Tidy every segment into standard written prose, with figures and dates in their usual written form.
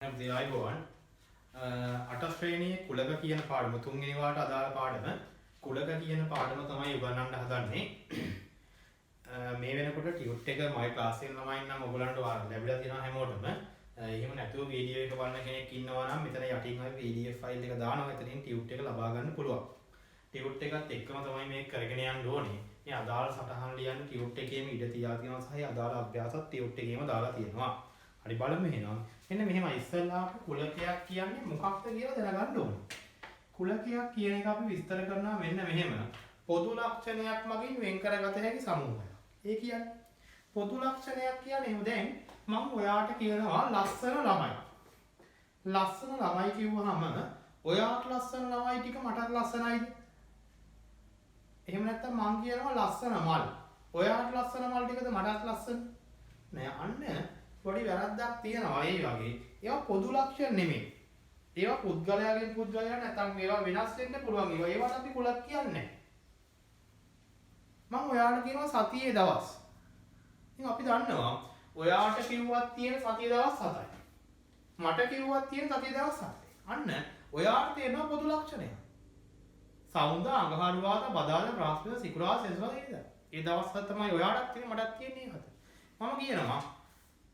අපේ ආයුබෝවන් අට ශ්‍රේණියේ කුලක කියන පාඩම තුන්වෙනි වාරට අදාළ පාඩම කුලක කියන පාඩම තමයි උගන්වන්න හදන්නේ. මේ වෙනකොට ටියුට් එක මගේ ක්ලාස් එකේ ළමයින් නම් ඔයගලන්ට ලැබිලා තියෙනවා හැමෝටම. එහෙම නැතුව වීඩියෝ එක බලන කෙනෙක් ඉන්නවා නම් මෙතන යටින් අපි PDF ෆයිල් එක දානවා. එතනින් ටියුට් එක ලබා ගන්න පුළුවන්. ටියුට් එකත් එක්කම තමයි මේක කරගෙන යන්න ඕනේ. මේ අදාළ සටහන් ලියන්න ටියුට් එකේම ඉඩ තියා තියෙනවා සහ අදාළ අභ්‍යාසත් ටියුට් එකේම දාලා තියෙනවා. හරි බලමු එහෙනම්. මෙන්න මෙහෙමයි ඉස්සෙල්ලාට කුලකයක් කියන්නේ මොකක්ද කියලා දැනගන්න ඕනේ. කුලකයක් කියන එක අපි විස්තර කරනවා මෙන්න මෙහෙම. පොදු ලක්ෂණයක් මගින් වෙන් කරගත හැකි සමූහයක්. ඒ කියන්නේ පොදු ලක්ෂණයක් කියන්නේ දැන් මම ඔයාට කියනවා ලස්සන ළමයි. ලස්සන ළමයි කිව්වහම ඔයාට ලස්සන ළමයි ටික මටත් ලස්සනයිද? එහෙම නැත්නම් මං කියනවා ලස්සන මල්. ඔයාට ලස්සන මල් ටිකද මටත් ලස්සන? නෑ අන්න පොඩි වැරද්දක් තියෙනවා ඒ වගේ. ඒවා පොදු ලක්ෂණ නෙමෙයි. ඒවා පුද්ගලයාගෙන් පුද්ගලයාට නැත්නම් ඒවා වෙනස් වෙන්න පුළුවන්. ඒවට අපි කුලක් කියන්නේ නැහැ. මම ඔයාලට කියනවා සතියේ දවස්. ඉතින් අපි දන්නවා ඔයාට කිව්වත් තියෙන සතියේ දවස් 7යි. මට කිව්වත් තියෙන සතියේ දවස් 7යි. අන්න ඔයාට තියෙනවා පොදු ලක්ෂණය. සවුන්දා අඟහරුවාදා බදාදා බ්‍රහස්පතින්දා සිකුරාදා සෙනසුරාදා ඉරිදා. ඒ දවස් 7 තමයි ඔයාටත් තියෙන්නේ මටත් තියෙන්නේ 7. මම කියනවා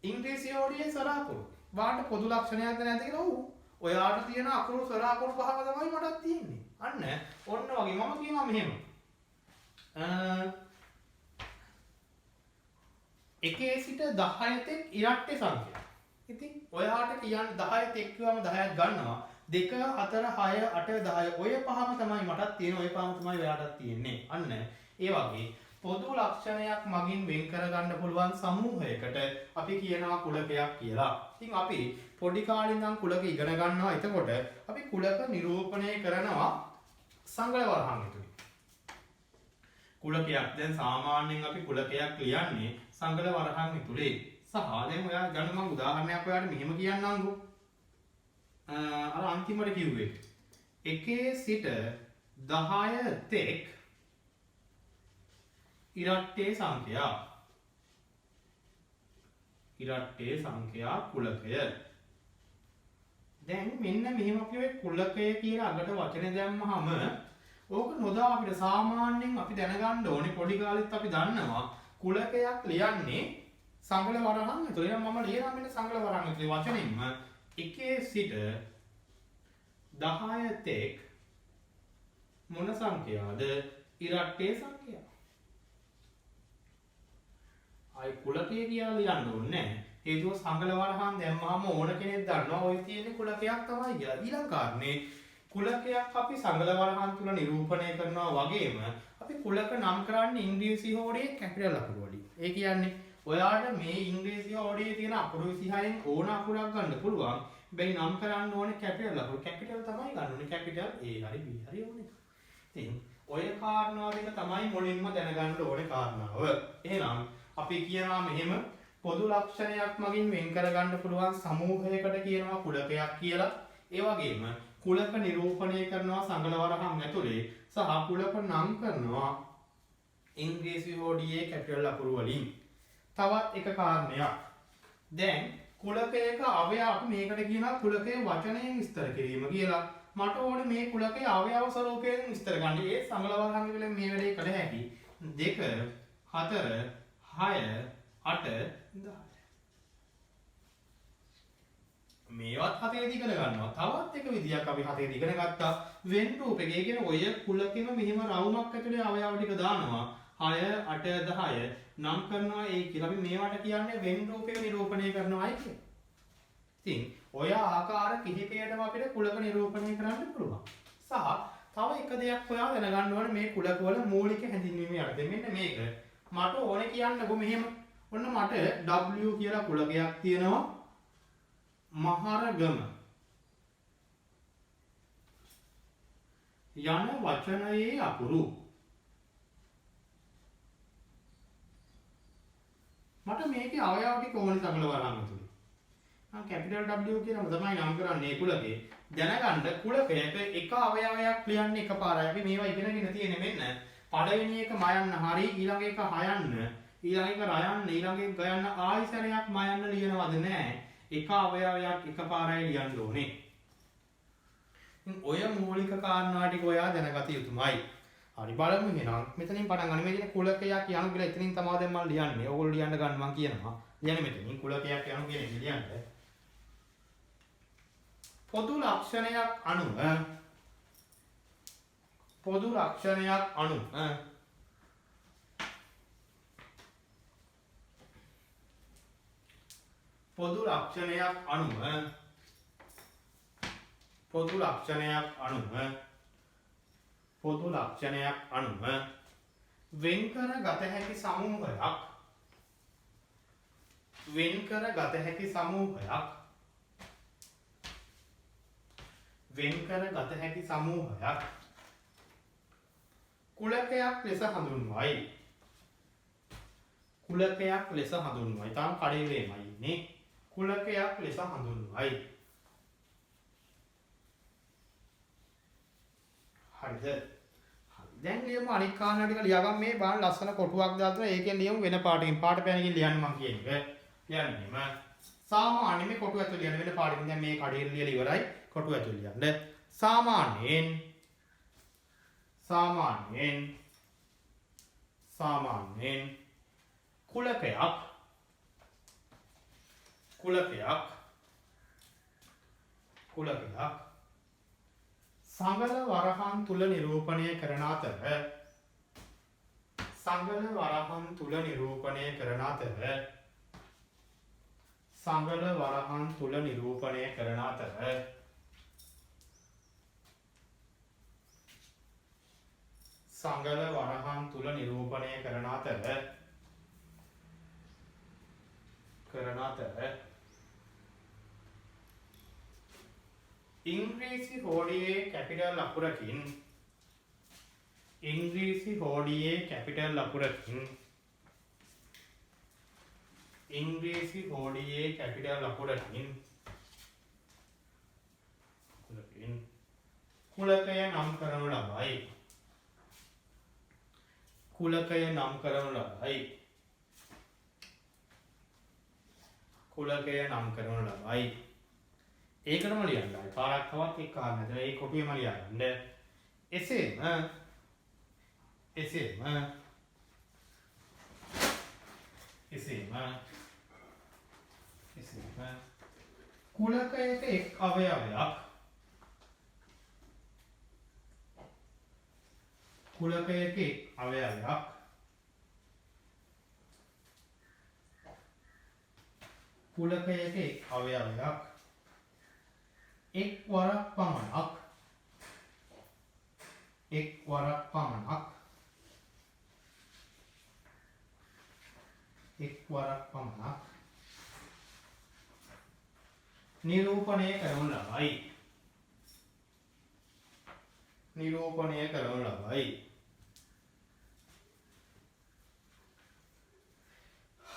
ඉංග්‍රීසි හෝඩියේ සර අකුරු. වාට පොදු ලක්ෂණයක්ද නැද්ද කියලා ඔව්. ඔයාට තියෙන අකුරු සර අකුරු පහම තමයි මටත් තියෙන්නේ. අන්න ඔන්න වගේ මම කියනවා මෙහෙම. එකේ සිට 10 තෙක් ඉරට්ටේ සංඛ්‍යා. ඉතින් ඔයාට කියන්න 10 තෙක් කියවම 10ක් ගන්නවා. 2 4 6 8 10 ඔය පහම තමයි මටත් තියෙන්නේ. ඔය පහම තමයි ඔයාටත් තියෙන්නේ. අන්න ඒ වගේ පොදු ලක්ෂණයක් මගින් වෙන් කරගන්න පුළුවන් සමූහයකට අපි කියනවා කුලකයක් කියලා. ඉතින් අපි පොඩි කාලේ ඉඳන් කුලක ඉගෙන ගන්නවා. එතකොට අපි කුලක නිරූපණය කරනවා සංගල වරහන් ඇතුලේ. කුලකයක් දැන් සාමාන්‍යයෙන් අපි කුලකයක් ලියන්නේ සංගල වරහන් ඇතුලේ. සහ දැන් ඔයා ගන්න මම උදාහරණයක් ඔයාලට මෙහෙම කියන්නම්කෝ. අර අන්තිමට කිව්වේ 1 සිට 10 තෙක් ඉරට්ටේ සංඛ්‍යා කුලකය. දැන් මෙන්න මෙහෙම අපි ඔය කුලකය කියලා අගට වචන දැම්මහම ඕක නොදා අපිට සාමාන්‍යයෙන් අපි දැනගන්න ඕනේ පොඩි කාලෙත් අපි දන්නවා කුලකයක් ලියන්නේ සංගල වරහන් ඇතුළේ. එහෙනම් මම ලියනවා මෙන්න සංගල වරහන් ඇතුළේ වචනින්ම 1 සිට 10 තෙක් මොන සංඛ්‍යාවද? ඉරට්ටේ සංඛ්‍යාව. අය කුලකය කියලා ලියන්න ඕනේ නැහැ. හේතුව සංගල වරහන් දැම්මහම ඕන කෙනෙක් දන්නවා ඔය තියෙන්නේ කුලකයක් තමයි කියලා. ඊළඟ කාරණේ කුලකයක් අපි සංගල වරහන් තුල නිරූපණය කරනවා වගේම අපි කුලක නම් කරන්නේ ඉංග්‍රීසි හෝඩියේ කැපිටල් අකුරු වලින්. ඒ කියන්නේ ඔයාට මේ ඉංග්‍රීසි හෝඩියේ තියෙන අකුරු 26න් ඕන අකුරක් ගන්න පුළුවන්. හැබැයි නම් කරන්න ඕනේ කැපිටල් අකුරු. කැපිටල් තමයි ගන්න ඕනේ. කැපිටල් A හරි B හරි ඕනේ. ඉතින් ඔය කාරණා දෙක තමයි මුලින්ම දැනගන්න ඕනේ කාරණාව. එහෙනම් අපි කියනවා මෙහෙම පොදු ලක්ෂණයක් මගින් වෙන් කරගන්න පුළුවන් සමූහයකට කියනවා කුලකයක් කියලා. ඒ වගේම කුලක නිරූපණය කරනවා සංගල වරහන් ඇතුලේ සහ කුලක නම් කරනවා ඉංග්‍රීසි හෝඩියේ කැපිටල් අකුරු වලින්. තවත් එක කාරණයක්. දැන් කුලකයක අවයව අපි මේකට කියනවා කුලකයේ වචනයෙන් විස්තර කිරීම කියලා. මට ඕනේ මේ කුලකයේ අවයව ස්වරූපයෙන් විස්තර ගන්න. ඒ සංගල වරහන් වලින් මේ වැඩේ කළ හැකි. 2 4 6 8 10 මේවත් හතේදී ඉගෙන ගන්නවා. තවත් එක විදියක් අපි හතේදී ඉගෙන ගත්තා වෙන් රූපේ. ඒ කියන්නේ ඔය කුලකෙම මෙහිම රවුමක් ඇතුලේ අවයව ටික දානවා. 6 8 10 නම් කරනවා ඒ කියලා. අපි මේවට කියන්නේ වෙන් රූපේ නිරූපණය කරනවායි කියන්නේ. ඉතින් ඔය ආකාර කිහිපයකටම අපිට කුලක නිරූපණය කරන්න පුළුවන්. සහ තව එක දෙයක් ඔයා දැනගන්න ඕනේ මේ කුලක වල මූලික හැඳින්වීම යටතේ. මෙන්න මේක මට ඕනේ කියන්නකෝ මෙහෙම. ඔන්න මට W කියලා කුලකයක් තියෙනවා. මහරගම යන වචනයේ අකුරු මට මේකේ අවයව ටික ඕනේ සංගල වරහන් ඇතුලේ. මම කැපිටල් W කියනම තමයි නම් කරන්නේ කුලකේ. දැනගන්න කුලකයක එක අවයවයක් ලියන්නේ එකපාරයි. අපි මේවා ඉගෙනගෙන තියෙන්නේ මෙන්න පළවෙනි එක මයන්න හරි ඊළඟ එක හයන්න ඊළඟ එක රයන්න ඊළඟ එක ගයන්න ආයිසරයක් මයන්න ලියනවද නැහැ. එක අවයවයක් එකපාරයි ලියන්න ඕනේ. ඔය මූලික කාරණා ටික ඔයා දැනගත යුතුමයි. හරි බලමු එහෙනම්. මෙතනින් පටන් ගන්න. මේ කුලකයක් යනු කියලා එතනින් තමයි දැන් මම ලියන්නේ. ඕගොල්ලෝ ලියන්න ගන්න මම කියනවා. ලියන්නේ මෙතනින් කුලකයක් යනු කියන එක ලියන්න. පොදු ලක්ෂණයක් අනුව පොදු ලක්ෂණයක් අනුව පොදු ලක්ෂණයක් අනුව පොදු ලක්ෂණයක් අනුව පොදු ලක්ෂණයක් අනුව වෙන්කර ගත හැකි සමූහයක් වෙන්කර ගත හැකි සමූහයක් වෙන්කර ගත හැකි සමූහයක් කුලකයක් ලෙස හඳුන්වයි. කුලකයක් ලෙස හඳුන්වයි. තාම කඩේවේමයි ඉන්නේ. කුලකයක් ලෙස හඳුන්වයි. හරිද? හරි. දැන් ලියමු අනික් කාරණා ටික ලියාගන්න මේ බලන්න ලස්සන කොටුවක් දාලා ඒකෙන් ලියමු වෙන පාටකින් පාට පෑනකින් ලියන්න මම කියන්නේ. ලියන්නෙම සාමාන්‍ය මේ කොටුව ඇතුළේ ලියන්න වෙන පාටකින් දැන් මේ කඩේ ලියලා ඉවරයි කොටුව ඇතුළේ ලියන්න. සාමාන්‍යයෙන් කුලකයක් සංගල වරහන් තුල නිරූපණය කරන අතර සංගල වරහන් තුල නිරූපණය කරන අතර සංගල වරහන් තුල නිරූපණය කරන අතර සංගල වරහන් තුල නිරූපණය කරන අතර ඉංග්‍රීසි හෝඩියේ කැපිටල් අකුරකින් ඉංග්‍රීසි හෝඩියේ කැපිටල් අකුරකින් ඉංග්‍රීසි හෝඩියේ කැපිටල් අකුරකින් කුලකය නම් කරනු ලබයි. කුලකය නම් කරනු ලබයි. කුලකය නම් කරනු ලබයි. ඒකටම ලියන්න. පාරක් තවත් එක්ක අහන්න. ඒ කොටියම ලියන්න. එසේම කුලකයක එක් අවයවයක් කුලකයක එක් අවයවයක් එක් වරක් පමණක් නිරූපණය කරනු ලබයි.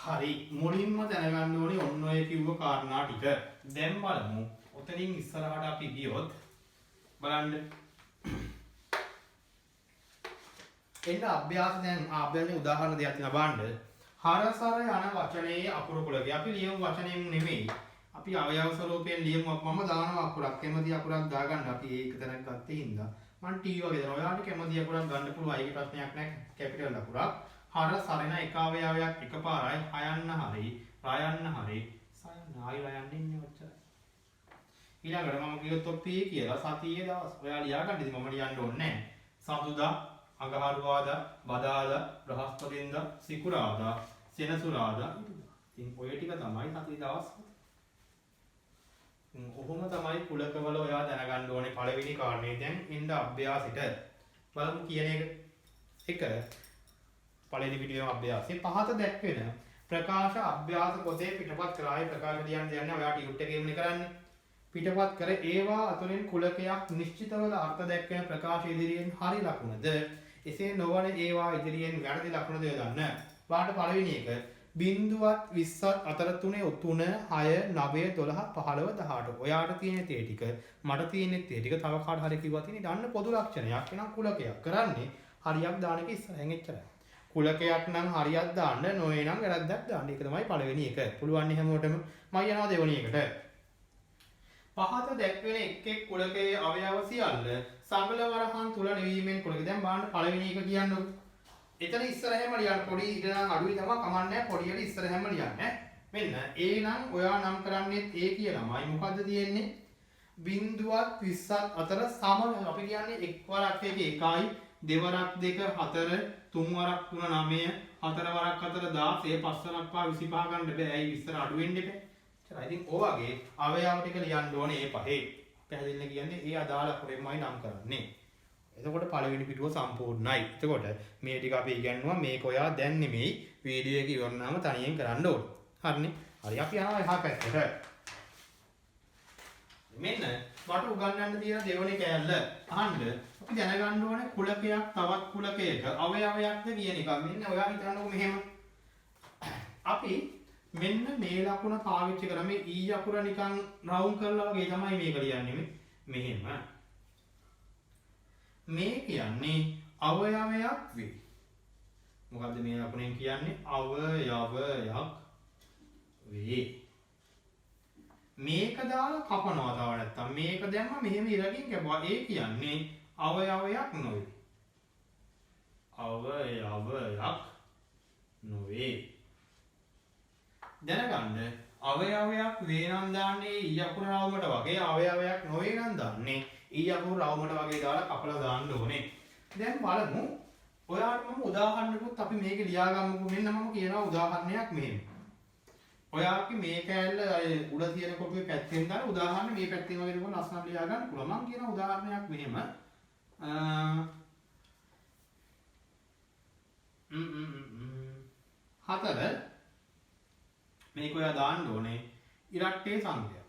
හරි මුලින්ම දැනගන්න ඕනේ ඔන්න ඔය කිව්ව කාරණා ටික. දැන් බලමු. ඔතනින් ඉස්සරහට අපි ගියොත් බලන්න. එන්න අභ්‍යාස දැන් අභ්‍යාසයේ උදාහරණ දෙයක් තියෙනවා බලන්න. හරසර යන වචනයේ අකුරු කුලකය. අපි ලියමු වචනයෙන් නෙමෙයි. අපි අවයව ස්වරූපයෙන් ලියමු. මම දානවා අකුරක්. කැමති අකුරක් දාගන්න. අපි ඒක තැනක් ගත්තේ හින්දා. මම T වගේ දානවා. ඔයාලට කැමති අකුරක් ගන්න පුළුවන්. ඒක ප්‍රශ්නයක් නැහැ. කැපිටල් අකුරක්. හරසරන එක අවයවයක් එකපාරයි හයන්න හරි රයන්න හරි සයන්න ආයි රයන්න ඉන්නේ ඔච්චරයි. ඊළඟට මම කිව්වොත් ඔප්පි කියලා සතියේ දවස්. ඔයා ලියාගන්න ඉතින් මම ලියන්න ඕනේ නැහැ. සතුදා, අඟහරුවාදා, බදාදා, බ්‍රහස්පතින්දා, සිකුරාදා, සෙනසුරාදා. ඉතින් ඔය ටික තමයි සතියේ දවස්. ඔහොම තමයි කුලකවල ඔයා දැනගන්න ඕනේ පළවෙනි කාරණේ. දැන් ඉන්න අභ්‍යාසෙට බලමු කියන එක. පළවෙනි වීඩියෝ අභ්‍යාසයේ පහත දැක්වෙන ප්‍රකාශ අභ්‍යාස පොතේ පිටපත් කරායි ප්‍රකාශ ලියන්න දෙන්නේ ඔයාට යුට් එකේම කරන්නේ. පිටපත් කර ඒවා අතුරින් කුලකයක් නිශ්චිතවල අර්ථ දැක්වෙන ප්‍රකාශ ඉදිරියෙන් හරි ලකුණද එසේ නොවන ඒවා ඉදිරියෙන් වැරදි ලකුණද යොදන්න. වාට පළවෙනි එක බිංදුවත් 20ත් අතර 3 3 6 9 12 15 18. ඔයාට තියෙන තේ ටික මට තියෙන තේ ටික තව කාට හරි කිව්වා තියෙන දාන්න පොදු ලක්ෂණයක්. එනම් කුලකයක් කරන්නේ හරියක් දාන එක ඉස්සරහෙන් එච්චරයි. කුලකයක් නම් හරියක් දාන්න නොවේ නම් වැරද්දක් දාන්න. ඒක තමයි පළවෙනි එක. පුළුවන් හැමෝටම. මම යනවා දෙවෙනි එකට. පහත දැක්වෙන එක් එක් කුලකයේ අවයව සියල්ල සමල වරහන් තුල ලිවීමෙන් කුලක. දැන් බලන්න පළවෙනි එක කියන්නකො. එතන ඉස්සරහම ලියන්න පොඩි ඊට නම් අඩුයි තමයි කමන්නේ පොඩියට ඉස්සරහම ලියන්න. මෙන්න ඒ නම් ඔයා නම් කරන්නේත් ඒ කියලාමයි. මොකද්ද තියෙන්නේ? බිංදුවත් 20ක් අතර සම අපි කියන්නේ එක් වරක් එක 1යි දෙවරක් 2 4 තුන් වරක් 3 9 හතර වරක් 4 16 පස් වරක් 5 25 ගන්න බෑ. ඇයි විස්තර අඩු වෙන්න එපා. හරි. ඉතින් ඔය වගේ අවයව ටික ලියන්න ඕනේ මේ පහේ. පැහැදිලිද කියන්නේ ඒ අදාළ අකුරෙන්මයි නම් කරන්නේ. එතකොට පළවෙනි පිටුව සම්පූර්ණයි. එතකොට මේ ටික අපි ඉගෙනුවා. මේක ඔයා දැන් නෙමෙයි වීඩියෝ එක ඉවරනම තනියෙන් කරන්න ඕනේ. හරිනේ. හරි අපි යනවා එහා පැත්තට. මෙන්න මට උගන්වන්න තියෙන දෙවෙනි කෑල්ල අහන්න. අපි දැනගන්න ඕනේ කුලකයක් තවත් කුලකයක අවයවයක්ද කියන එක. මෙන්න ඔයා හිතන්නකෝ මෙහෙම. අපි මෙන්න මේ ලකුණ පාවිච්චි කරලා මේ ඊ අකුර නිකන් රවුම් කරලා වගේ තමයි මේක ලියන්නේ. මෙහෙම. මේ කියන්නේ අවයවයක් වේ. මොකද්ද මේ ලකුණෙන් කියන්නේ? අවයවයක් වේ. මේක දාලා කපනවා තව නැත්තම් මේක දැම්ම මෙහෙම ඉරකින් කැපුවා. ඒ කියන්නේ අවයවයක් නොවේ. අවයවයක් නොවේ. දැනගන්න අවයවයක් වේ නම් දාන්නේ ඊ අකුර රවුමට වගේ අවයවයක් නොවේ නම් දාන්නේ ඊ අකුර රවුමට වගේ දාලා කපලා දාන්න ඕනේ. දැන් බලමු. ඔයාලට මම උදාහරණයකුත් අපි මේක ලියා ගමුකෝ. මෙන්න මම කියනවා උදාහරණයක් මෙහෙම. ඔයාගේ මේ කෑල්ල උඩ තියෙන කොටුවේ පැත්තෙන් දාලා උදාහරණ මේ පැත්තෙන් වගේ දෙකක් ලස්සනට ලියා ගන්න පුළුවන්. මම කියන උදාහරණයක් මෙහෙම. හතර මේක ඔයා දාන්න ඕනේ ඉරට්ටේ සංඛ්‍යා.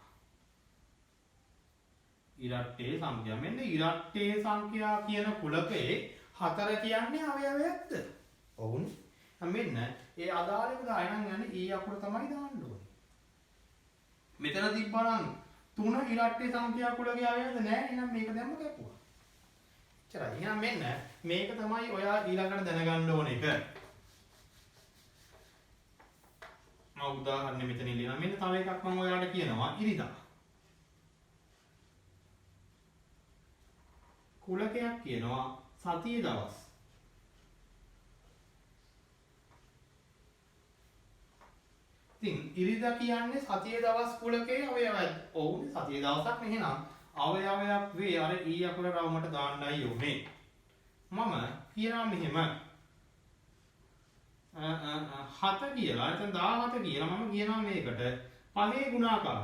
ඉරට්ටේ සංඛ්‍යා. මෙන්න ඉරට්ටේ සංඛ්‍යා කියන කුලකයේ 4 කියන්නේ අවයවයක්ද? ඔවුනේ. මෙන්න ඒ අදාළව දායනම් යන්නේ ඊ අකුර තමයි දාන්න ඕනේ. මෙතන තිබ්බනම් 3 ඉරට්ටේ සංඛ්‍යා කුලකයේ අවයවද නැහැ. එහෙනම් මේක දැම්ම කැපුවා. එච්චරයි. එහෙනම් මෙන්න මේක තමයි ඔයා ඊළඟට දැනගන්න ඕන එක. මම උදාහරණ මෙතන ලියනවා. මෙන්න තව එකක් මම ඔයාලට කියනවා ඉරිදා. කුලකයක් කියනවා සතියේ දවස්. ඉතින් ඉරිදා කියන්නේ සතියේ දවස් කුලකයේ අවයවයක්. ඔවුනේ සතියේ දවසක් නෙහෙනම් අවයවයක් වේ. අර ඊ අකුර රවුමට දාන්නයි ඕනේ. මම කියනවා මෙහෙම 7 කියලා. එතන 17 කියලා මම කියනවා මේකට පහේ ගුණාකාර.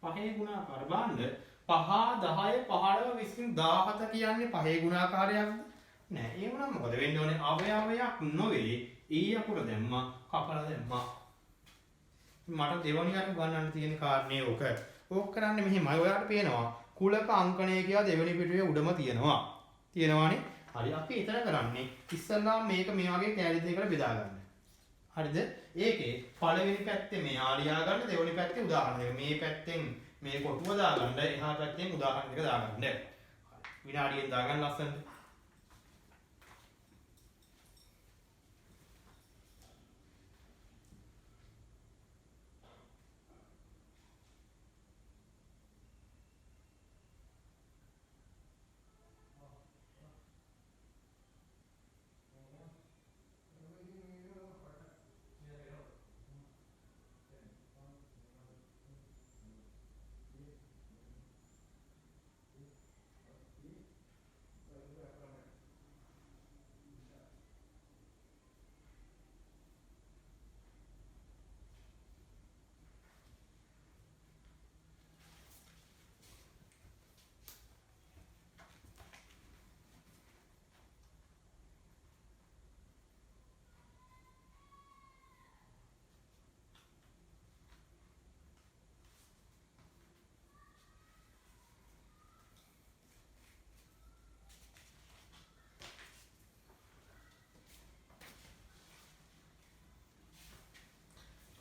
පහේ ගුණාකාර බලන්න 5 10 15 20 17 කියන්නේ පහේ ගුණාකාරයක්ද? නෑ. ඒ වුණාම මොකද වෙන්න ඕනේ? අවයවයක් නොවේ. ඊ අකුර දැම්මා කපලා දැම්මා. මට දෙවණි අර ගන්නන්න තියෙන කාරණේ ඕක. ඕක කරන්නේ මෙහෙමයි. ඔයාලට පේනවා කුලක අංකණය කියලා දෙවෙනි පිටුවේ උඩම තියෙනවා. තියෙනවානේ. හරි. අපි එතන කරන්නේ ඉස්සල්ලාම මේක මේ වගේ කැලි දෙකකට බෙදා ගන්න. හරිද? ඒකේ පළවෙනි පැත්තේ මෙයා ලියා ගන්න, දෙවෙනි පැත්තේ උදාහරණ දෙක. මේ පැත්තෙන් මේ කොටුව දාගන්න, එහා පැත්තෙන් උදාහරණ දෙක දාගන්න. හරි. විනාඩියෙන් දාගන්න ලස්සනට.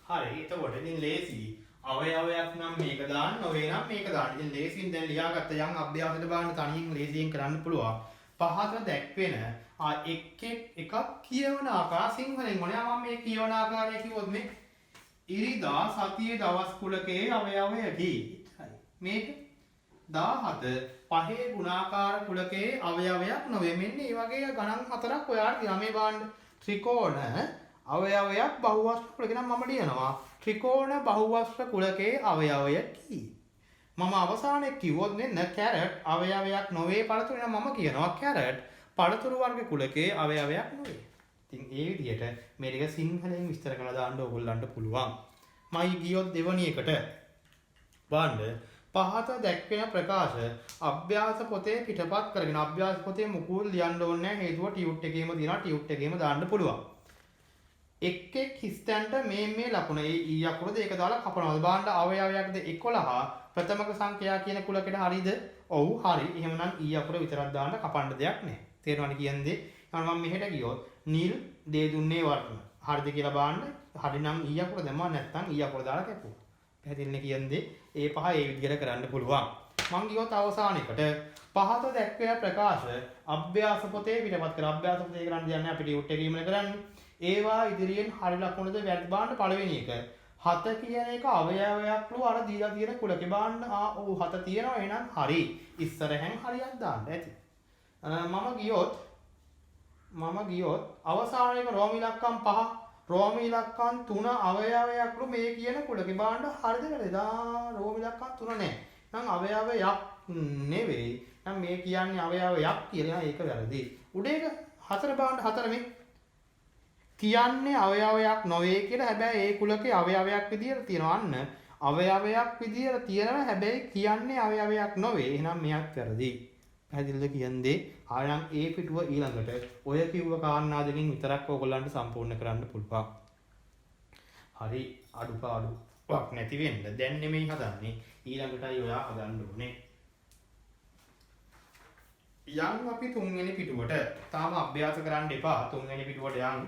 හරි. එතකොට ඉතින් ලේසි. අවයවයක් නම් මේක දාන්න, නොවේ නම් මේක දාන්න. ඉතින් ලේසියෙන් දැන් ලියාගත්ත යම් අභ්‍යාසයට බලන්න තනියෙන් ලේසියෙන් කරන්න පුළුවන්. පහත දැක්වෙන එකක් කියවන ආකාර සිංහලෙන් මොනවා මම මේ කියවන ආකාරය කිව්වොත් මේ ඉරිදා සතියේ දවස් කුලකයේ අවයවයකි. මේක 17 පහේ ගුණාකාර කුලකයේ අවයවයක් නොවේ. මෙන්න මේ වගේ ගණන් හතරක් ඔයාලට තියෙනවා. මේ බලන්න ත්‍රිකෝණ අවයවයක් බහුවස්ත්‍ර කුලක නම් මම ලියනවා. ත්‍රිකෝණ බහුවස්ත්‍ර කුලකයේ අවයවයකි. මම අවසානයේ කිව්වොත් න කැරට් අවයවයක් නොවේ පළතුරු නම් මම කියනවා කැරට් පළතුරු වර්ග කුලකයේ අවයවයක් නොවේ. ඉතින් ඒ විදිහට මේ ටික සිංහලෙන් විස්තර කරලා දාන්න ඕගොල්ලන්ට පුළුවන්. මයි ගියොත් දෙවණි එකට බලන්න පහත දැක්වෙන ප්‍රකාශ අභ්‍යාස පොතේ පිටපත් කරගෙන අභ්‍යාස පොතේ මුකුල් ලියන්න ඕනේ නැහැ හේතුව ටියුට් එකේම දිනවා ටියුට් එකේම දාන්න පුළුවන්. එක් හිස්තැන්ට මේ ලකුණ ඊ අකුරද ඒක දාලා කපනවා. බලන්න අවයවයක්ද 11 ප්‍රථමක සංඛ්‍යා කියන කුලකෙට හරියද? ඔව් හරි. එහෙමනම් ඊ අකුර විතරක් දාන්න කපන්න දෙයක් නැහැ. තේරෙනවද කියන්නේ? මම මෙහෙට ගියොත් නිල් දේ දුන්නේ වර්ණ. හරිද කියලා බලන්න. හරි නම් ඊ අකුර දැම්මා නැත්නම් ඊ අකුර දාලා කැපුවා. පැහැදිලිනේ කියන්නේ? ඒ පහ ඒ විදිහට කරන්න පුළුවන්. මං ගියොත් අවසානයකට පහත දැක්වෙන ප්‍රකාශ අභ්‍යාස පොතේ පිටපත් කර අභ්‍යාස පොතේ කරන්න යන්නේ අපිට ටියුට් එකේම කරන්නේ. ඒවා ඉදිරියෙන් හරි ලකුණද වැරදි බලන්න පළවෙනි එක. 7 කියන එක අවයවයක් ලු අර දීලා තියෙන කුලකේ බලන්න. ඔව් 7 තියෙනවා එහෙනම් හරි. ඉස්සරහෙන් හරියක් දාන්න ඇති. මම ගියොත් අවසාන එක රෝම ඉලක්කම් 5 රෝම ඉලක්කම් 3 අවයවයක් ලු මේ කියන කුලකේ බලන්න හරිද වැරදිද? රෝම ඉලක්කම් 3 නෑ. නම් අවයවයක් නෙවෙයි. නම් මේ කියන්නේ අවයවයක් කියලා ඒක වැරදි. උඩ එක 4 බලන්න 4 මේ කියන්නේ අවයවයක් නොවේ කියලා. හැබැයි ඒ කුලකේ අවයවයක් විදියට තියෙනවා. අන්න අවයවයක් විදියට තියෙනවා. හැබැයි කියන්නේ අවයවයක් නොවේ. එහෙනම් මෙයක් වැරදි. පැහැදිලිද කියන්නේ? ආයනම් ඒ පිටුව ඊළඟට ඔය කිව්ව කාරණා දෙකකින් විතරක් ඕගොල්ලන්ට සම්පූර්ණ කරන්න පුළුවන්. හරි අඩුපාඩුවක් නැති වෙන්න. දැන් නෙමෙයි හදන්නේ. ඊළඟටයි ඔයා හදන්න ඕනේ. යම් අපි තුන්වෙනි පිටුවට තාම අභ්‍යාස කරන්න එපා. තුන්වෙනි පිටුවට යම්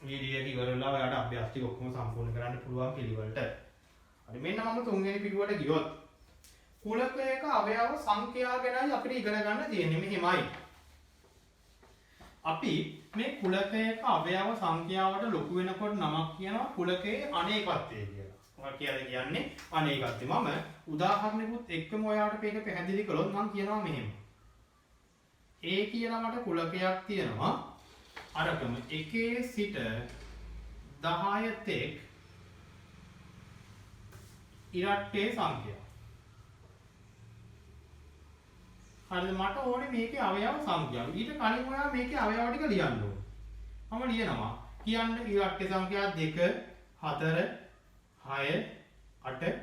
වීඩියෝ එක ඉවරලා ඔයාලට අභ්‍යාස ටික ඔක්කොම සම්පූර්ණ කරන්න පුළුවන් පිළිවෙලට. හරි මෙන්න මම තුන්වෙනි පිටුවට ගියොත් කුලකයක අවයව සංඛ්‍යා ගැනයි අපිට ඉගෙන ගන්න තියෙන්නේ. මෙහෙමයි. අපි මේ කුලකයක අවයව සංඛ්‍යාවට ලොකු වෙනකොට නමක් කියනවා කුලකයේ අනේකත්වය කියලා. මොකක්ද කියන්නේ අනේකත්වය. මම උදාහරණයකුත් එක්කම ඔයාලට මේක පැහැදිලි කළොත් මම කියනවා මෙහෙම. A කියලා මට කුලකයක් තියෙනවා. අරකම 1 සිට 10 තෙක් ඉරට්ටේ සංඛ්‍යා. හරිද? මට ඕනේ මේකේ අවයව සංඛ්‍යාව. ඊට කලින් ඔයා මේකේ අවයව ටික ලියන්න ඕනේ. මම ලියනවා. කියන්න ඉරට්ටේ සංඛ්‍යා 2 4 6 8 10.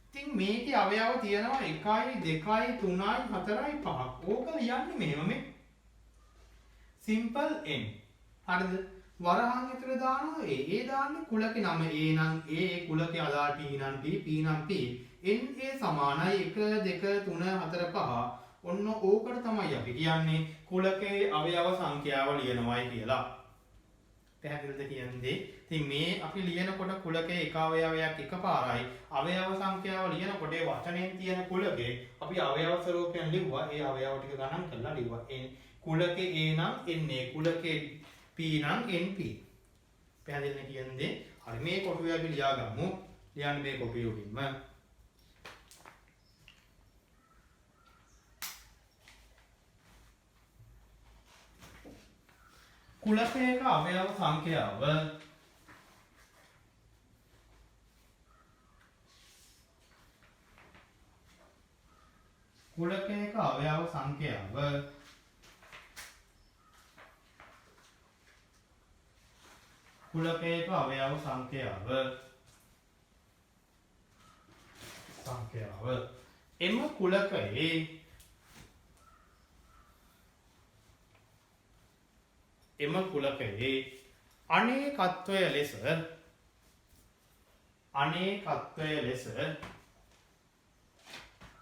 ඉතින් මේකේ අවයව තියෙනවා 1යි 2යි 3යි 4යි 5ක්. ඕක ලියන්නේ මෙහෙම මේ simple n. හරිද? වරහන් ඇතුලේ දානවා a. a දාන්නේ කුලකේ නම a නම් a, කුලකේ අදාළ t නම් t, p නම් p. n a සමානයි 1 2 3 4 5. ඔන්න ඕකට තමයි අපි කියන්නේ කුලකේ අවයව සංඛ්‍යාව ලියනවායි කියලා. පැහැදිලිද කියන්නේ? ඉතින් මේ අපි ලියනකොට කුලකේ එක අවයවයක් එකපාරයි. අවයව සංඛ්‍යාව ලියනකොට ඒ වචනෙන් තියෙන කුලකේ අපි අවයව ස්වරූපයෙන් ලිව්වා. ඒ අවයව ටික ගණන් කරලා ලිව්වා. කුලකේ a නම් na, කුලකේ p නම් np. පැහැදිලිද කියන්නේ? හරි මේ කොටුවේ අපි ලියාගමු. ලියන්න මේ කොටුවේ උඩින්ම. කුලකයක අවයව සංඛ්‍යාව කුලකයක අවයව සංඛ්‍යාව කුලකයක අවයව සංඛ්‍යාව එම කුලකයේ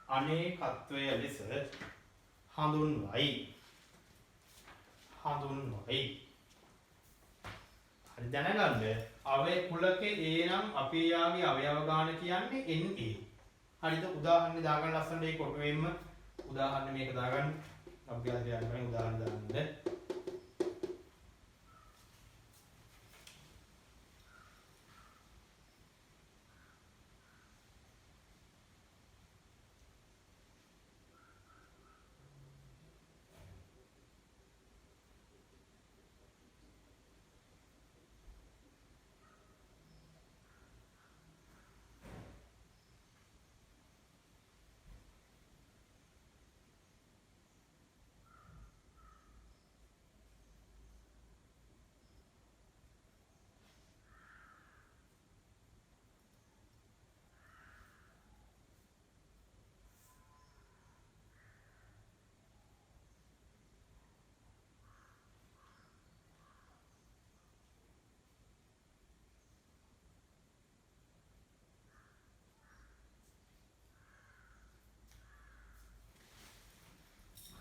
අනේකත්වය ලෙස හඳුන්වයි. හරි දැනගන්න අවය කුලකේ A නම් අපි යාගේ අවයව ගාන කියන්නේ NA. හරිද? උදාහරණ දාගන්න ලස්සනට ඒ කොටුවෙන්ම උදාහරණ මේක දාගන්න. අපි අද යන්නේ උදාහරණ දාන්න.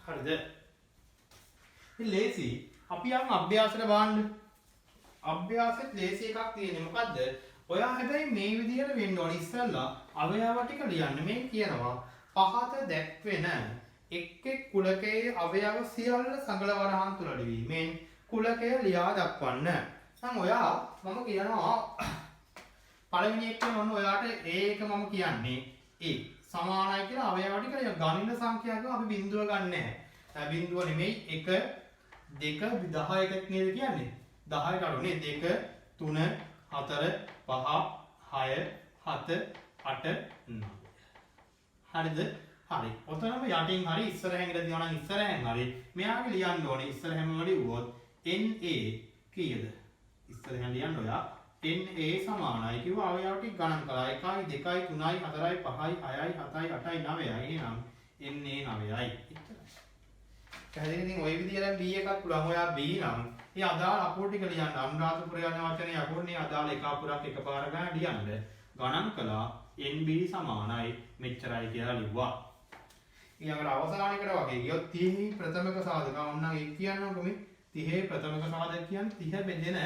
හරිද? ඉතින් ලේසි. අපි යන් අභ්‍යාසයට බලන්න. අභ්‍යාසෙත් ලේසි එකක් තියෙන්නේ මොකද්ද? ඔයා හැබැයි මේ විදිහට වෙන්න ඕනේ ඉස්සල්ලා අවයව ටික ලියන්න. මේ කියනවා පහත දැක්වෙන එක් එක් කුලකයේ අවයව සියල්ල සඟල වරහන් තුල ලිවීමෙන් කුලකය ලියා දක්වන්න. දැන් ඔයා මම කියනවා පළවෙනි එක මොන ඔයාට ඒක මම කියන්නේ A සමානයි කියලා අවයව ටික ගණිත සංඛ්‍යාවක අපි බිඳුව ගන්න නැහැ. බිඳුව නෙමෙයි 1 2 10 එකක් නේද කියන්නේ? 10ට අඩුනේ 2 3 4 5 6 7 8 9. හරිද? හරි. ඔතනම යටින් හරි ඉස්සරහෙන් ඉඳලා දිනවා නම් ඉස්සරහෙන් හරි මෙයාගේ ලියන්න ඕනේ. ඉස්සරහෙන්ම ලියුවොත් NA කීයද? ඉස්සරහෙන් ලියන්න ඔයා NA සමානයි කිව්වා අවයව ටික ගණන් කළා 1 2 3 4 5 6 7 8 9යි. එහෙනම් NA 9යි. පැහැදිලි. ඉතින් ওই විදිහට B එකක් පුළුවන්. ඔයා B නම් ඒ අදාළ අකුරු ටික ලියන්න. අනුරාධපුර යන වචනේ අකුරුනේ අදාළ එක අකුරක් එකපාර ගන්න ලියන්න. ගණන් කළා NB සමානයි මෙච්චරයි කියලා ලිව්වා. ඊළඟට අවසානයකට වගේ ගියොත් 30 ප්‍රථමක සාධක ඕනනම් ඒක කියන්නකො මේ 30 ප්‍රථමක සාධක කියන්නේ 30 බෙදෙන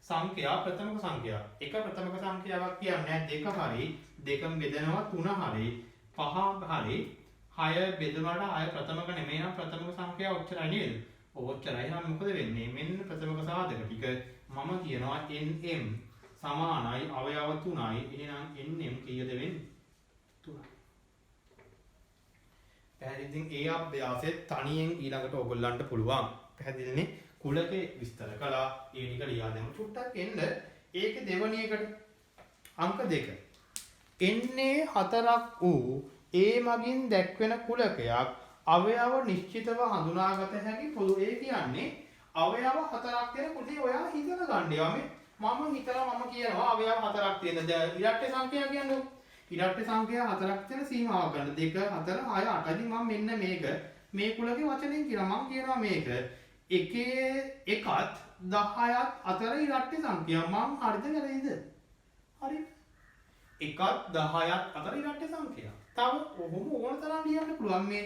සංඛ්‍යා ප්‍රථමක සංඛ්‍යා. එක ප්‍රථමක සංඛ්‍යාවක් කියන්නේ දෙක හරි දෙකම බෙදෙනවා 3 හරි 5 හරි 6 බෙදුනට 6 ප්‍රථමක නෙමෙයි නම් ප්‍රථමක සංඛ්‍යාව ඔච්චරයි නේද? ඔච්චරයි. එහෙනම් මොකද වෙන්නේ? මෙන්න ප්‍රථමක සාධක ටික මම කියනවා NM සමානයි අවයව 3යි. එහෙනම් NM කීයද වෙන්නේ? 3යි. පැහැදිලිද? ඒ අභ්‍යාසෙත් තනියෙන් ඊළඟට ඔයගොල්ලන්ට පුළුවන්. පැහැදිලිනේ? කුලකේ විස්තර කළා. ඒ ටික ලියා දෙමු. චුට්ටක් එන්න ඒකේ දෙවැනි එකට අංක 2. NA 4ක් වූ ඒ මගින් දැක්වෙන කුලකයක් අවයව නිශ්චිතව හඳුනාගත හැකි පොදු. ඒ කියන්නේ අවයව 4ක් තියෙන කුලේ ඔයා හිතන ගන්නවා. මම හිතලා මම කියනවා අවයව 4ක් තියෙන. ඉරට්ට සංඛ්‍යා කියන්නේ ඉරට්ට සංඛ්‍යා 4ක් තියෙන සීමාවක් ගන්න. 2 4 6 8. ඉතින් මම මෙන්න මේක මේ කුලකේ වචනෙන් කියනවා. මම කියනවා මේක එකේ එකත් 10ත් අතර ඉරට්ට සංඛ්‍යා. මම හරිද වැරදිද? හරි. එකත් 10ත් අතර ඉරට්ට සංඛ්‍යා. තව ඔහොම ඕන තරම් ලියන්න පුළුවන්. මේ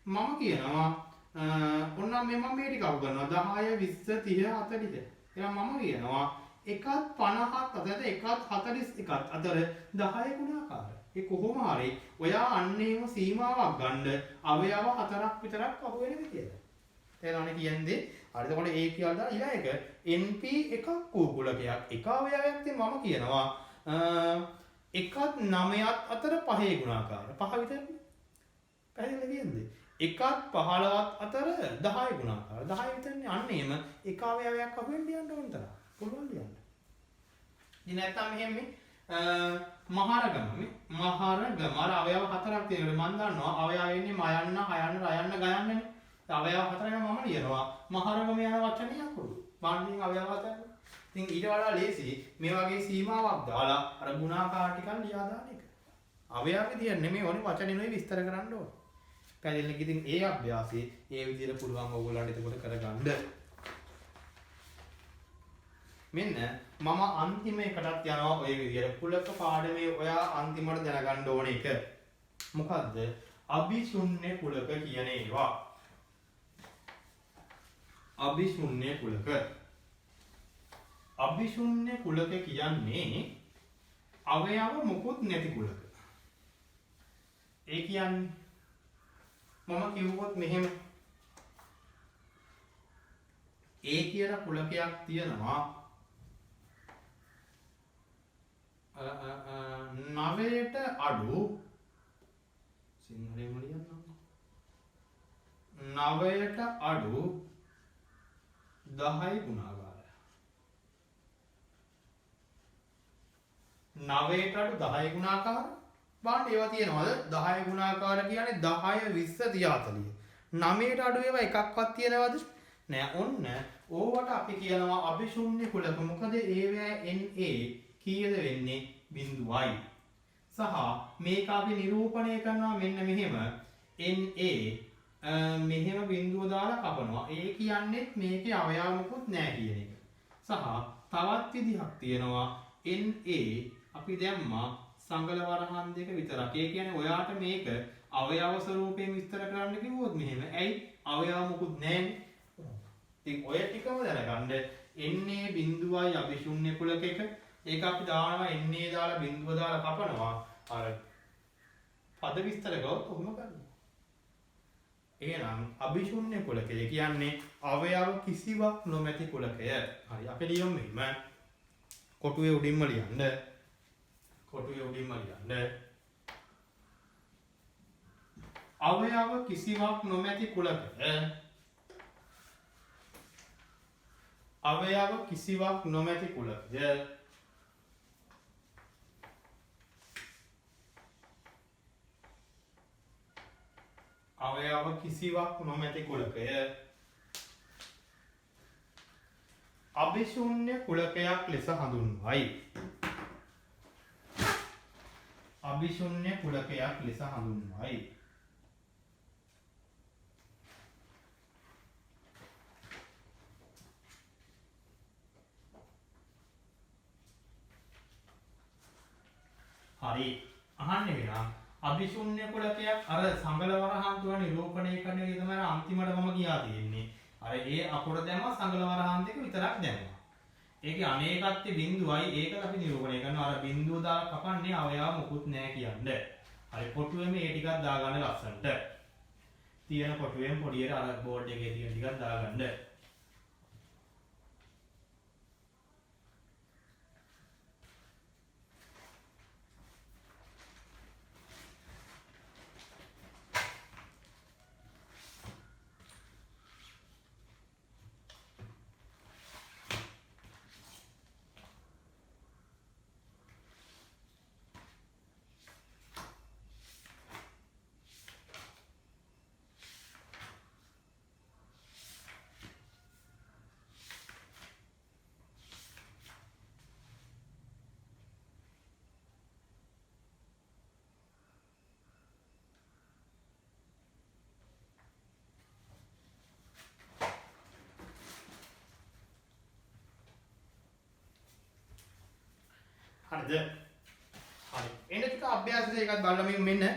මම කියනවා ඔන්න මම මේ ටික අහු කරනවා 10 20 30 40. එහෙනම් මම කියනවා එකත් 50ත් අතර එකත් 41ත් අතර 10 ගුණාකාර. ඒ කොහොම හරි ඔයා අන්න එහෙම සීමාවක් ගන්න අවයව 4ක් විතරක් අහු වෙන විදියට. තේරෙනවනේ කියන්නේ? හරිද? කොට ඒ කියලා දාලා ඊළඟ එක NP එකක් වූ කුලකයක්. එක අවයවයක් තියෙන මම කියනවා එකත් 9ත් අතර 5 ගුණාකාර. 5 විතරනේ. පැහැදිලිද කියන්නේ? එකත් 15ත් අතර 10 ගුණාකාර. 10 විතරනේ. අන්න එහෙම එක අවයවයක් අහු වෙන්න යන්න ඕන තරම්. පුළුවන් ලියන්න. ඉතින් නැත්තම් මෙහෙම මහරගම අර අවයව 4ක් තියෙනකොට මම දන්නවා අවයව එන්නේ මයන්න, හයන්න, රයන්න, ගයන්නනේ. අවයව 4 මම ලියනවා. මහරගම යන වචනේ අකුරු. මාන්නින් අවයව 4. ඉතින් ඊට වඩා ලේසි මේ වගේ සීමාවක් දාලා අර ගුණාකාර ටිකක් ලියා දාන එක. අවයව විදියට නෙමෙයි ඕනේ වචනේ නෙවෙයි විස්තර කරන්න ඕනේ. පැහැදිලිද? ඉතින් ඒ අභ්‍යාසයේ ඒ විදියට පුළුවන් ඕගොල්ලන්ට එතකොට කරගන්න. මෙන්න මම අන්තිම එකටත් යනවා ඔය විදියට. කුලක පාඩමේ ඔයා අන්තිමට දැනගන්න ඕන එක. මොකද්ද? අභිශුන්‍ය කුලක කියන ඒවා. අභිශුන්‍ය කුලක. අභිශුන්‍ය කුලක කියන්නේ අවයව මොකුත් නැති කුලක. ඒ කියන්නේ මම කිව්වොත් මෙහෙම A කියන කුලකයක් තියෙනවා 9ට අඩු සිංහලෙන්ම ලියන්නම් 9ට අඩු 10 ගුණාකාරය 9ට අඩු 10 ගුණාකාර බලන්න ඒවා තියෙනවද 10 ගුණාකාර කියන්නේ 10 20 30 40 9ට අඩු ඒවා එකක්වත් තියෙනවද නෑ ඔන්න ඕවට අපි කියනවා අභිශුන්‍ය කුලක මොකද ඒවැ NA කීයද වෙන්නේ 0යි සහ මේක අපි නිරූපණය කරනවා මෙන්න මෙහෙම NA මෙහෙම බිඳුව දාලා කපනවා ඒ කියන්නේ මේකේ අවයව මොකුත් නෑ කියන එක සහ තවත් විදිහක් තියෙනවා NA අපි දැම්මා සංගල වරහන් දෙක විතරක් ඒ කියන්නේ ඔයාට මේක අවයව ස්වරූපයෙන් විස්තර කරන්න කිව්වොත් මෙහෙම ඇයි අවයව මොකුත් නෑනේ ඉතින් ඔය ටිකම දැනගන්න NA බිඳුවයි අභිශුන්‍ය කුලක එක ඒක අපි දානවා NA දාලා බිඳුව දාලා කපනවා අර පද විස්තර කරොත් කොහොම කරන්නේ එහෙනම් අභිශුන්‍ය කුලකය කියන්නේ අවයව කිසිවක් නොමැති කුලකය හරි අපි ලියමු මෙහෙම කොටුවේ උඩින්ම ලියන්න අවයව කිසිවක් නොමැති කුලකය අවයව කිසිවක් නොමැති කුලකය අවයව කිසිවක් නොමැති කුලකය අභිශුන්‍ය කුලකයක් ලෙස හඳුන්වයි අභිශුන්‍ය කුලකයක් ලෙස හඳුන්වයි හරි අහන්නේ වෙනා අභිශුන්‍ය කුලකයක් අර සංගල වරහන් තුන නිරූපණය කරන එක තමයි අන්තිමට මම කියා තියෙන්නේ. අර ඒ අකුර දැම්මා සංගල වරහන් දෙක විතරක් දැම්මා. ඒකේ අනේකත්ති බිඳුවයි ඒකත් අපි නිරූපණය කරනවා. අර බිඳුව දාලා කපන්නේ අවයව මොකුත් නැහැ කියන්නේ. හරි කොටුවේ මේ ටිකක් දාගන්න ලස්සනට. තියෙන කොටුවෙන් පොඩියට අර බෝඩ් එකේ තියෙන ටිකක් දාගන්න. හරිද? හරි. එන්න ටික අභ්‍යාසය එකක් බලලා මෙන්න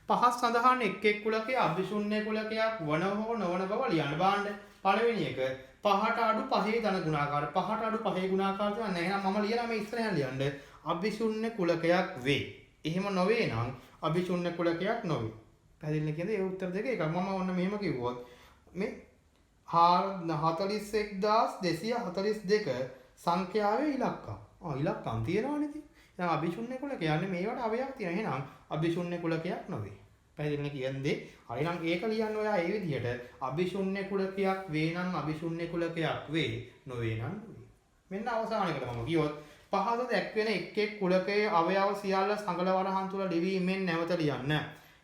පහක් සඳහන් එක් එක් කුලකයේ අභිශුන්‍ය කුලකයක් වන හෝ නොවන බව ලියන්න බලන්න. පළවෙනි එක 5ට අඩු 5 ධන ගුණාකාර 5ට අඩු 5 ගුණාකාර කියන්නේ එහෙනම් මම ලියනවා මේ ඉස්සරහින් ලියන්න අභිශුන්‍ය කුලකයක් වේ. එහෙම නොවේ නම් අභිශුන්‍ය කුලකයක් නොවේ. පැහැදිලිද කියන්නේ ඒ උත්තර දෙක එකක්. මම ඔන්න මෙහෙම කිව්වොත් මේ 41242 සංඛ්‍යාවේ ඉලක්කම්. ඉලක්කම් තියෙනවනේ ඉතින්. දැන් අභිශුන්‍ය කුලක කියන්නේ මේවට අවයවක් තියෙනවා. එහෙනම් අභිශුන්‍ය කුලකයක් නොවේ. පැහැදිලිද කියන්නේ? හරි නම් ඒක ලියන්න ඔයා ඒ විදිහට අභිශුන්‍ය කුලකයක් වේ නම් අභිශුන්‍ය කුලකයක් වේ නොවේ නම් නොවේ. මෙන්න අවසානයකට මම කියොත් පහත දැක්වෙන එක් එක් කුලකයේ අවයව සියල්ල සංගල වරහන් තුල ලිවීමෙන් නැවත ලියන්න.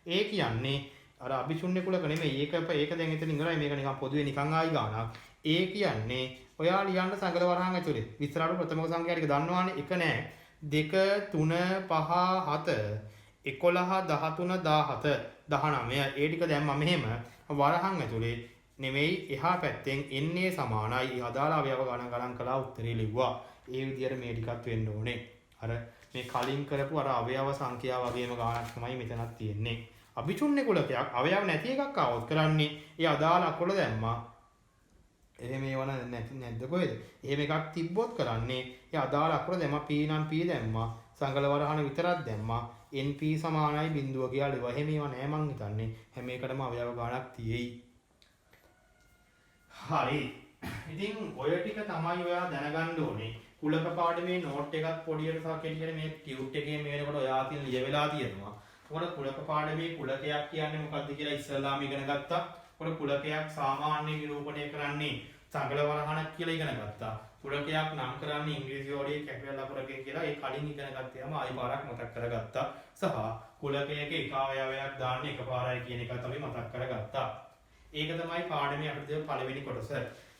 ඒ කියන්නේ අර අභිශුන්‍ය කුලක නෙමෙයි. ඒක දැන් එතන ඉවරයි. මේක නිකන් පොදුවේ නිකන් ආයි ගානක්. ඒ කියන්නේ ඔයා ලියන්න සංගල වරහන් ඇතුලේ විස්තරාට ප්‍රථමක සංඛ්‍යා ටික දන්නවනේ. එක නෑ 2 3 5 7 11 13 17 19 ඒ ටික දැම්මම මෙහෙම වරහන් ඇතුලේ නෙමෙයි එහා පැත්තෙන් එන්නේ සමානයි. අදාළ අවයව ගණන් කළා උත්තරේ ලිව්වා. ඒ විදිහට මේ ටිකත් වෙන්න ඕනේ. අර මේ කලින් කරපු අර අවයව සංඛ්‍යාව වගේම ගානක් තමයි මෙතනක් තියෙන්නේ. අභිශුන්‍ය කුලකයක් අවයව නැති එකක් ආවොත් කරන්නේ ඒ අදාළ අකුර දැම්මා. එහෙම ඒවා නැද්ද කොහෙද? එහෙම එකක් තිබ්බොත් කරන්නේ ඒ අදාළ අකුර දැම්මා p නම් p දැම්මා. සංකල වරහන විතරක් දැම්මා. np සමානයි බිඳුව කියලා ලියුවා. එහෙම ඒවා නෑ මං හිතන්නේ. හැම එකටම අවයව ගාණක් තියෙයි. හරි. ඉතින් ඔය ටික තමයි ඔයා දැනගන්න ඕනේ. කුලක පාඩමේ නෝට් එකක් පොඩියට සාකච්ඡා මේ ටියුට් එකේ මේ වෙනකොට ඔයා තියෙන ලියවිලා තියෙනවා. මොකද කුලක පාඩමේ කුලකයක් කියන්නේ මොකක්ද කියලා ඉස්සෙල්ලාම ඉගෙන ගත්තා. මොකද කුලකයක් සාමාන්‍ය නිරූපණය කරන්නේ සංකල වරහණක් කියලා ඉගෙන ගත්තා. කුලකයක් නම් කරන්නේ ඉංග්‍රීසි වලේ කැපිටල් අකුරකින් කියලා ඒ කලින් ඉගෙන ගත්තාම ආයි පාරක් මතක් කරගත්තා. සහ කුලකයක එක අවයවයක් දාන්න එකපාරයි කියන එකත් අපි මතක් කරගත්තා. ඒක තමයි පාඩමේ අපිට දෙන පළවෙනි කොටස.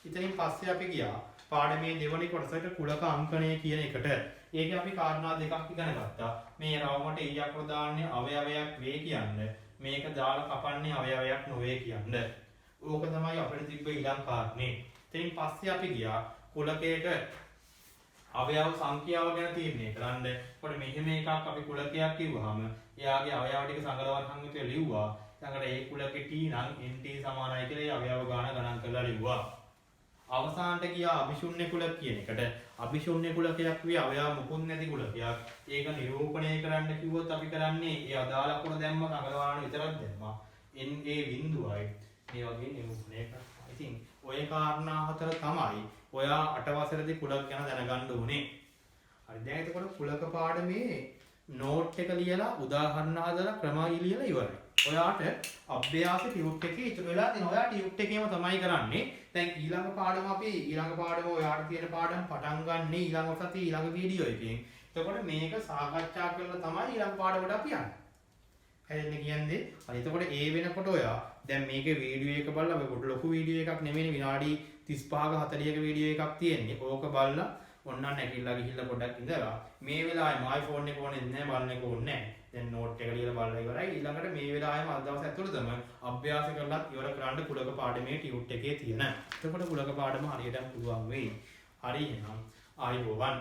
ඉතින් පස්සේ අපි ගියා පාඩමේ දෙවෙනි කොටසට කුලක අංකණය කියන එකට. ඒකේ අපි කාරණා දෙකක් ඉගෙන ගත්තා. මේ රවුමට ඊ අකුර දාන්නේ අවයවයක් වේ කියන්නේ. මේක දාලා කපන්නේ අවයවයක් නොවේ කියන්නේ. ඕක තමයි අපිට තිබ්බ ඊළඟ කාරණේ. ඉතින් පස්සේ අපි ගියා කුලකයක අවයව සංඛ්‍යාව ගැන තීරණය කරන්න. ඒකට මෙහෙම එකක් අපි කුලකයක් කිව්වහම එයාගේ අවයව ටික සංකල වරහන් විතර ලිව්වා. ඊළඟට ඒ කුලකේ t නම් nt සමානයි කියලා ඒ අවයව ගාන ගණන් කරලා ලිව්වා. අවසානට ගියා අභිශුන්‍ය කුලක කියන එකට. අභිශුන්‍ය කුලකයක් විය අවයව මුකුත් නැති කුලකයක්. ඒක නිරූපණය කරන්න කිව්වොත් අපි කරන්නේ ඒ අදාළ අකුර දැම්ම සංකල වරහන් විතරක් දැම්මා. n a බිඳුවයි මේ වගේ නිරූපණය කරනවා. ඉතින් ඔය කාරණා හතර තමයි ඔයා 8 වසරේදී කුලක ගැන දැනගන්න ඕනේ. හරි දැන් එතකොට කුලක පාඩමේ නෝට් එක ලියලා උදාහරණ හදලා ක්‍රමයි ලියලා ඉවරයි. ඔයාට අභ්‍යාස ටියුට් එකේ ඉතුරු වෙලා තියෙන ඔයා ටියුට් එකේම තමයි කරන්නේ. දැන් ඊළඟ පාඩම ඔයාට තියෙන පාඩම් පටන් ගන්න ඊළඟ සතියේ ඊළඟ වීඩියෝ එකෙන්. එතකොට මේක සාකච්ඡා කරලා තමයි ඊළඟ පාඩමට අපි යන්නේ. හැදෙන්නේ කියන්නේ හරි. එතකොට ඒ වෙනකොට ඔයා දැන් මේකේ වීඩියෝ එක බලලා ඔය පොඩි ලොකු වීඩියෝ එකක් නෙමෙයි විනාඩි 35ක 40ක වීඩියෝ එකක් තියෙන්නේ. ඕක බලලා ඔන්න නැගිටලා ගිහිල්ලා පොඩ්ඩක් ඉඳලා මේ වෙලාවේ මයි ෆෝන් එක ඕනේ නැහැ බලන්න එක ඕනේ නැහැ. දැන් නෝට් එක ලියලා බලලා ඉවරයි. ඊළඟට මේ වෙලාවෙම අද දවස් ඇතුළතම අභ්‍යාස කරලා ඉවර කරන්න කුලක පාඩමේ ටියුට් එකේ තියෙන. එතකොට කුලක පාඩම හරියටම පුළුවන් වෙයි. හරි එහෙනම් ආයුබෝවන්.